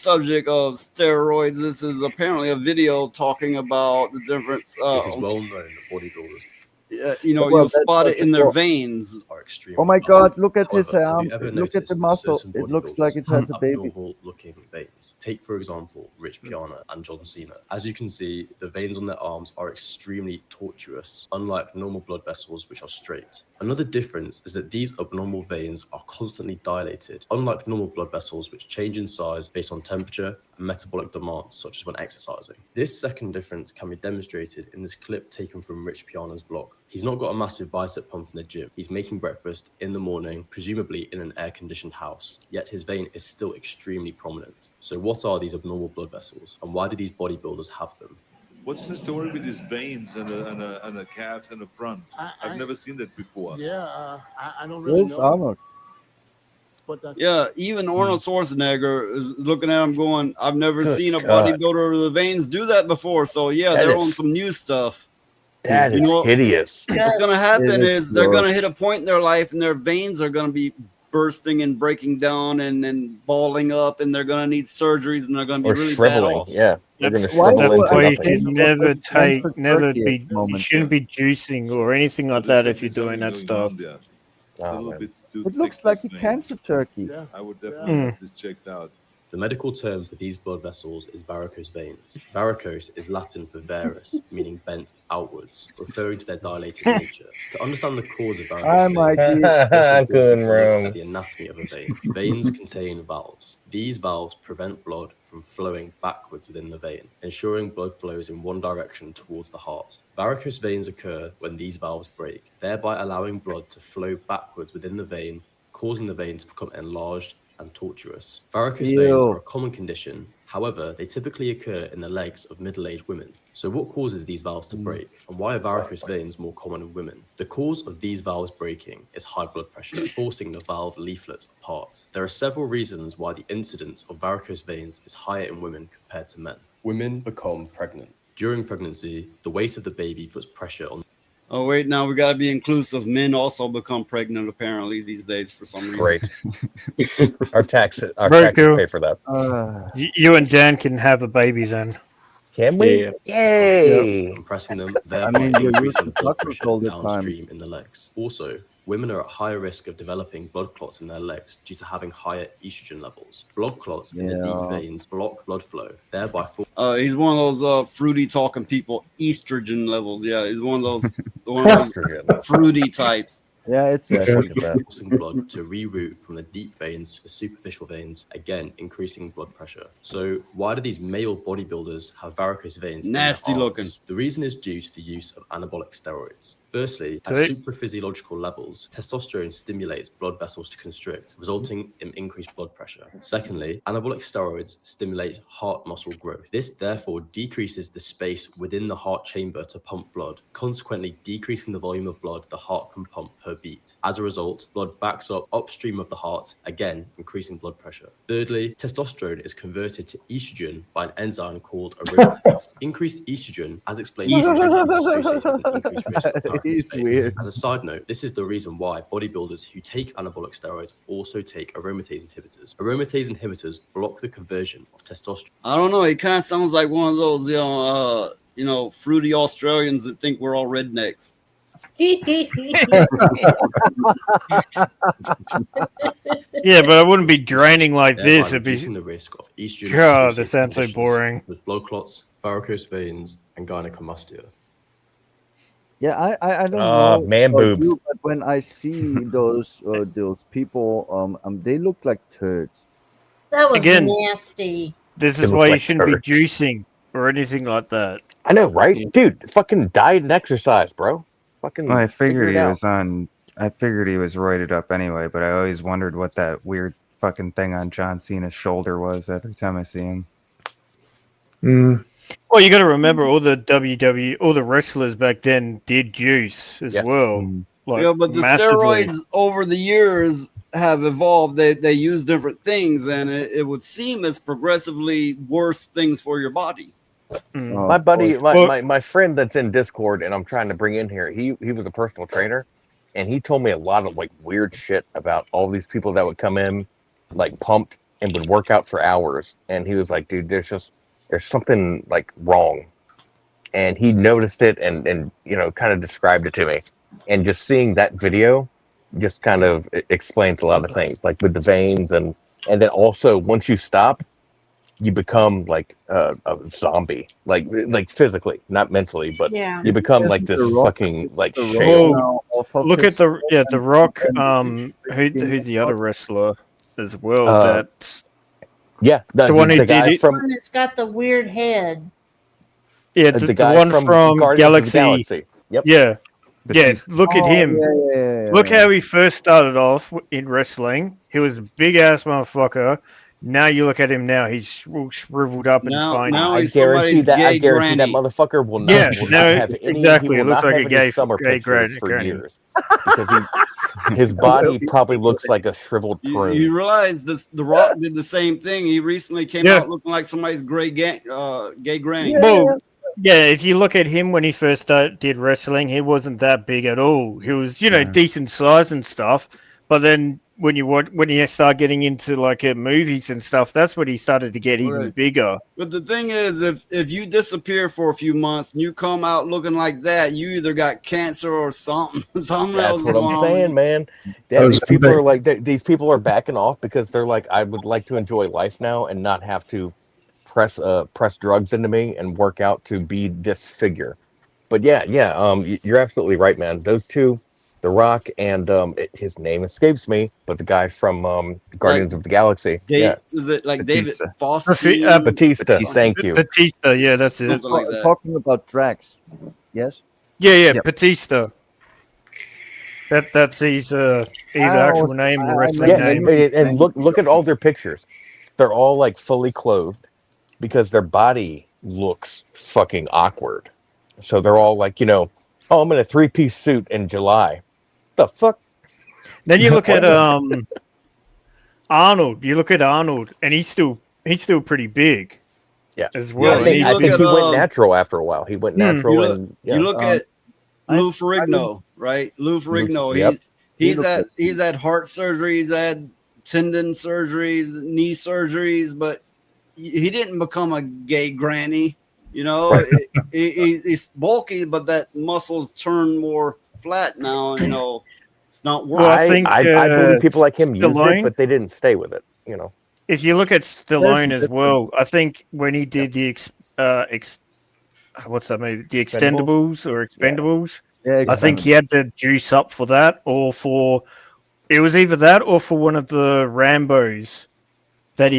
subject of steroids, this is apparently a video talking about the difference. It is well known that bodybuilders You'll spot it in their veins. are extremely. Oh my God! Look at his However, have arm. you ever Look at noticed the that muscle. certain It looks bodybuilders like it has a have baby. abnormal-looking veins? Take, for example, Rich Piana and John Cena. As you can see, the veins on their arms are extremely tortuous, unlike normal blood vessels, which are straight. Another difference is that these abnormal veins are constantly dilated, unlike normal blood vessels, which change in size based on temperature and metabolic demands, such as when exercising. This second difference can be demonstrated in this clip taken from Rich Piana's vlog. He's not got a massive bicep pump in the gym. He's making breakfast in the morning, presumably in an air-conditioned house, yet his vein is still extremely prominent. So what are these abnormal blood vessels, and why do these bodybuilders have them? What's the story with these veins and the calves and the front? I've never seen that before. Yeah, I don't really Where's know. Arnold? Yeah, even Arnold Schwarzenegger is looking at him going, I've never Good seen a God. bodybuilder with the veins do that before. So yeah, That they're is- on some new stuff. That is hideous. What's going to happen It is they're gross. going to hit a point in their life and their veins are going to be bursting and breaking down and balling up, and they're going to need surgeries, and they're going to be Or really bad shriveling. off. Yeah. They're going to Why shrivel do into I Why you nothing. should think never of take, Vincent never Turkey be, at the moment, you shouldn't be juicing or anything like that if you're doing that stuff. It's a Oh, little man. bit too It looks thick, like a this vein. cancer turkey. Yeah. I would definitely have this checked out. The medical term for these blood vessels is varicose veins. Varicose is Latin for varus, meaning bent outwards, referring to their dilated nature. To understand the cause of Hi, varicose veins, Mikey. it's important Good to look room. at the anatomy of a vein. Veins contain valves. These valves prevent blood from flowing backwards within the vein, ensuring blood flows in one direction towards the heart. Varicose veins occur when these valves break, thereby allowing blood to flow backwards within the vein, causing the vein to become enlarged and tortuous. Varicose veins are a common condition. However, they typically occur in the legs of middle-aged women. So what causes these valves to break, and why are varicose veins more common in women? The cause of these valves breaking is high blood pressure, forcing the valve leaflet apart. There are several reasons why the incidence of varicose veins is higher in women compared to men. Women become pregnant. During pregnancy, the weight of the baby puts pressure on. Oh wait, now we got to be inclusive. Men also become pregnant apparently these days for some reason. Great. Our taxes Very cool. pay for that. You and Dan can have a baby then. Can we? Yeah. Yay! Compressing them, I thereby mean, you're used increasing to the blood tacos pressure all the time. downstream in the legs. Also, women are at higher risk of developing blood clots in their legs due to having higher estrogen levels. Blood clots in the deep veins block blood flow, thereby He's one of those fruity talking people. Estrogen levels, yeah. He's one of those fruity types. Yeah, it's forcing blood to reroute from the deep veins to the superficial veins, again increasing blood pressure. So why do these male bodybuilders have varicose veins? Nasty looking. The reason is due to the use of anabolic steroids. Firstly, at supraphysiological levels, testosterone stimulates blood vessels to constrict, resulting in increased blood pressure. Secondly, anabolic steroids stimulate heart muscle growth. This therefore decreases the space within the heart chamber to pump blood, consequently decreasing the volume of blood the heart can pump per beat. As a result, blood backs up upstream of the heart, again increasing blood pressure. Thirdly, testosterone is converted to estrogen by an enzyme called aromatase. Increased estrogen, as explained, is associated with an increased risk of varicose veins. As a side note, this is the reason why bodybuilders who take anabolic steroids also take aromatase inhibitors. Aromatase inhibitors block the conversion of testosterone. I don't know. It kind of sounds like one of those, fruity Australians that think we're all rednecks. Yeah, but I wouldn't be draining like this. It'd be reducing the risk of estrogen. God, that sounds so boring. With blood clots, varicose veins, and gynecomastia. Yeah, I don't know. Man about boob. you, but when I see those people, they look like turds. That was Again, nasty. This They is look why you like shouldn't turds. be juicing or anything like that. I know, right? Dude, fucking diet and exercise, bro. Fucking Well, I figure figured it he out. was on. I figured he was roided up anyway, but I always wondered what that weird fucking thing on John Cena's shoulder was every time I see him. Well, you got to remember all the wrestlers back then did juice as well. Like, Yeah, but the massively. steroids over the years have evolved. They use different things, and it would seem as progressively worse things for your body. My buddy, my friend that's in Discord, and I'm trying to bring in here. He was a personal trainer, and he told me a lot of like weird shit about all these people that would come in, like pumped, and would work out for hours. And he was like, dude, there's something like wrong. And he noticed it and kind of described it to me. And just seeing that video just kind of explains a lot of things, like with the veins and then also once you stop, you become like a zombie, like physically, not mentally, but Yeah. you become like this fucking like shell. Look at the Rock. Who's the other wrestler as well? The one who guy did it. from One that's got the weird head. Yeah, the guy one from from Guardians of the Galaxy. Galaxy. Yep. Yeah. Batista. Look at him. Yeah. Look how he first started off in wrestling. He was a big ass motherfucker. Now you look at him now; he's all shriveled up and tiny. Now I he's guarantee somebody's that. I gay guarantee that granny. motherfucker will not, Yeah, will no, not have any. exactly. He It will looks not like have a any gay- summer gay pictures for granny. years because his body probably looks like a shriveled prune. You realize this? The Rock did the same thing. He recently came out looking like somebody's gay granny. Well, yeah, if you look at him when he first did wrestling, he wasn't that big at all. He was, decent size and stuff. But then when he started getting into like movies and stuff, that's when he started to get even bigger. But the thing is, if you disappear for a few months and you come out looking like that, you either got cancer or something. Something else That's what going I'm on. saying, man. Yeah, these people are like these people are backing off because they're like, I would like to enjoy life now and not have to press drugs into me and work out to be this figure. But yeah, you're absolutely right, man. Those two, The Rock and his name escapes me, but the guy from Guardians of the Galaxy. Is it like Batista. David Foster? Batista. Thank you. Batista, yeah, that's it. Something like that. Talking about Drax, yes. Yeah, Yep. Batista. That's his actual name, the wrestling name. And look at all their pictures. They're all like fully clothed because their body looks fucking awkward. So they're all like, I'm in a 3-piece suit in July. The fuck? Then you look at Arnold. You look at Arnold, and he's still pretty big. Yeah, as well. I think he went natural after a while. He went natural, you look at Lou Ferrigno, right? Lou Ferrigno. Yep. He's had heart surgery. He's had tendon surgeries, knee surgeries, but he didn't become a gay granny. Right. He's bulky, but that muscles turn more flat now. It's not working. Well, I believe people like him used Stallone, it, but they didn't stay with it. If you look at Stallone as well, I think when he did the what's that movie? The Expendables or Expendables. Yeah, I think he had to juice up for that, it was either that or for one of the Rambos that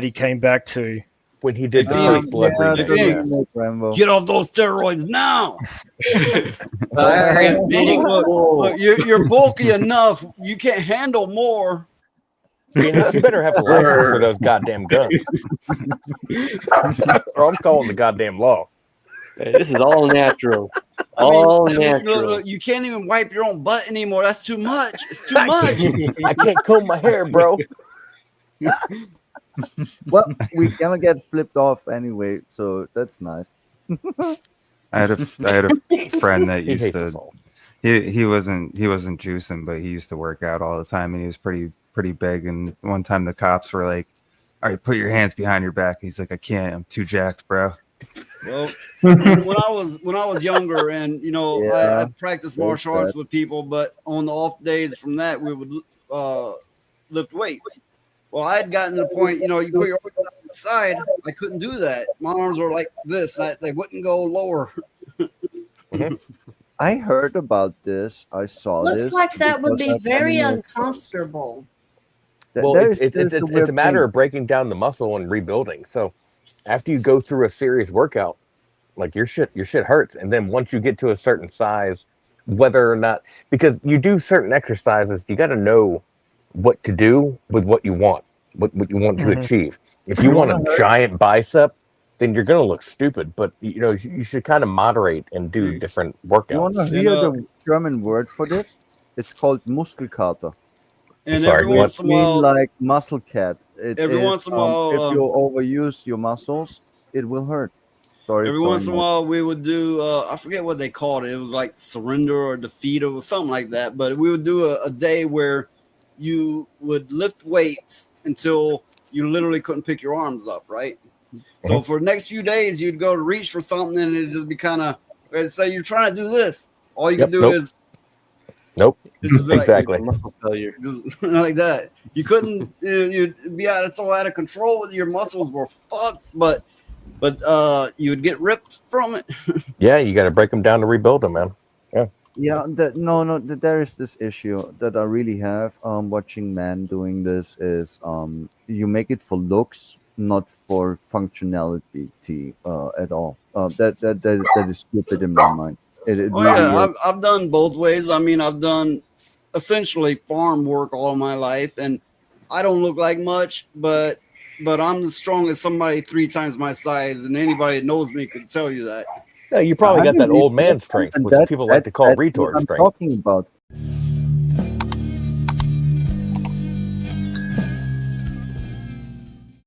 he came back to. When he did the first blood reboot. Get off those steroids now. Look, you're bulky enough. You can't handle more. Phoenix, you better have a license for those goddamn guns. Or I'm calling the goddamn law. Hey, this is all natural. All natural. Look, you can't even wipe your own butt anymore. That's too much. It's too much. I can't comb my hair, bro. Well, we're gonna get flipped off anyway, so that's nice. I had a friend that used to. He wasn't juicing, but he used to work out all the time, and he was pretty big. And one time the cops were like, "All right, put your hands behind your back." He's like, "I can't. I'm too jacked, bro." Well, when I was younger, and I practiced martial arts with people, but on the off days from that, we would lift weights. Well, I had gotten to the point, you put your arms on the side. I couldn't do that. My arms were like this. They wouldn't go lower. I heard about this. I saw this. Looks like that would be because very I've uncomfortable. Well, it's a matter of breaking down the muscle and rebuilding. So after you go through a serious workout, like your shit hurts. And then once you get to a certain size, whether or not, because you do certain exercises, you got to know what to do with what you want, what you want to achieve. If you want a giant bicep, then you're going to look stupid. But, you should kind of moderate and do different workouts. You want to hear the German word for this? It's called Muskelkater. And every once in a while, like muscle cat. Once in a while, if you overuse your muscles, it will hurt. Sorry. Every once in a while, we would do. I forget what they called it. It was like surrender or defeat or something like that. But we would do a day where you would lift weights until you literally couldn't pick your arms up, right? So for the next few days, you'd go to reach for something, and it'd just be kind of, let's say you're trying to do this. All you can do is just be exactly. like, muscle failure, just like that. You couldn't, you'd be so out of control with your muscles were fucked, but you would get ripped from it. Yeah, you got to break them down to rebuild them, man. Yeah. Yeah, there is this issue that I really have watching men doing this is you make it for looks, not for functionality at all. That is stupid in my mind. It really Yeah, is. I've done both ways. I mean, I've done essentially farm work all my life, and I don't look like much, but I'm the strongest somebody 3 times my size, and anybody that knows me could tell you that. Yeah, you probably got that old man strength, which people like to call retard I'm strength. talking about.